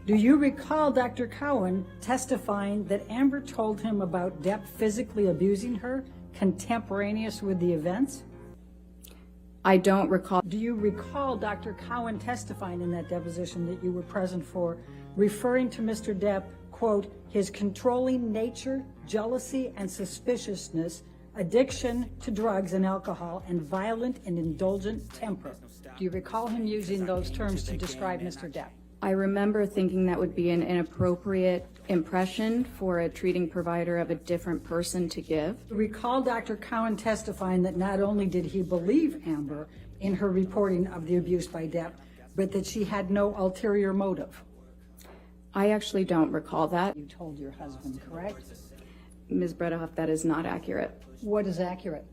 Do you recall Dr. Cowan testifying that Amber told him about Depp physically abusing her contemporaneous with the events? I don't recall. Do you recall Dr. Cowan testifying in that deposition that you were present for, referring to Mr. Depp, quote, his controlling nature, jealousy and suspiciousness, addiction to drugs and alcohol, and violent and indulgent temper? Do you recall him using those terms to describe Mr. Depp? I remember thinking that would be an inappropriate impression for a treating provider of a different person to give. Recall Dr. Cowan testifying that not only did he believe Amber in her reporting of the abuse by Depp, but that she had no ulterior motive. I actually don't recall that. You told your husband, correct? Ms. Bredehoff, that is not accurate. What is accurate?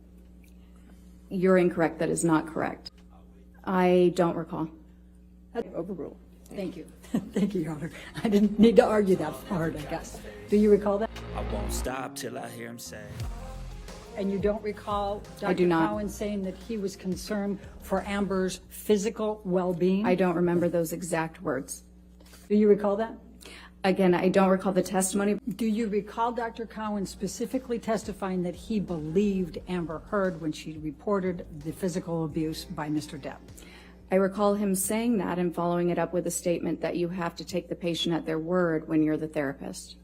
You're incorrect. That is not correct. I don't recall. Overruled. Thank you. Thank you, Your Honor. I didn't need to argue that hard, I guess. Do you recall that? I won't stop till I hear him say. And you don't recall I do Dr. not. Cowan saying that he was concerned for Amber's physical well-being? I don't remember those exact words. Do you recall that? Again, I don't recall the testimony. Do you recall Dr. Cowan specifically testifying that he believed Amber Heard when she reported the physical abuse by Mr. Depp? I recall him saying that and following it up with a statement that you have to take the patient at their word when you're the therapist.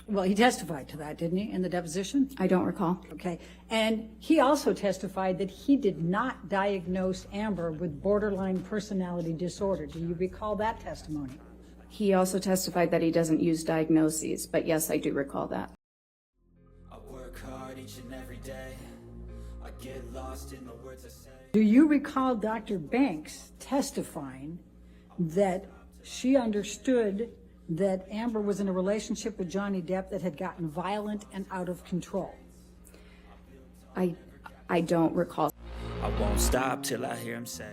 Well, he testified to that, didn't he, in the deposition? I don't recall. Okay. And he also testified that he did not diagnose Amber with borderline personality disorder. Do you recall that testimony? He also testified that he doesn't use diagnoses, but yes, I do recall that. I work hard each and every day. I get lost in the words I say. Do you recall Dr. Banks testifying that she understood that Amber was in a relationship with Johnny Depp that had gotten violent and out of control? I don't recall. I won't stop till I hear him say.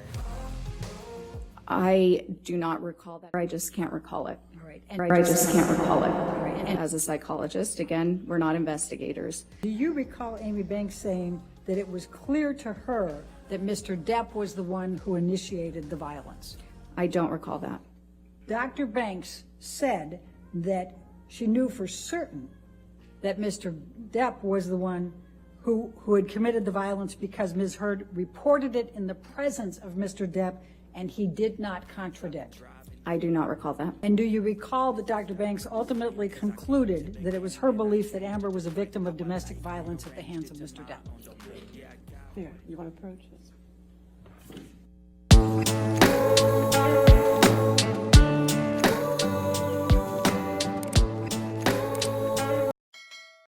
I do not recall that. I just can't recall it. All right. I just can't recall it. right. And as a psychologist, again, we're not investigators. Do you recall Amy Banks saying that it was clear to her that Mr. Depp was the one who initiated the violence? I don't recall that. Dr. Banks said that she knew for certain that Mr. Depp was the one who had committed the violence because Ms. Heard reported it in the presence of Mr. Depp and he did not contradict. I do not recall that. And do you recall that Dr. Banks ultimately concluded that it was her belief that Amber was a victim of domestic violence at the hands of Mr. Depp? Here, you want to approach this?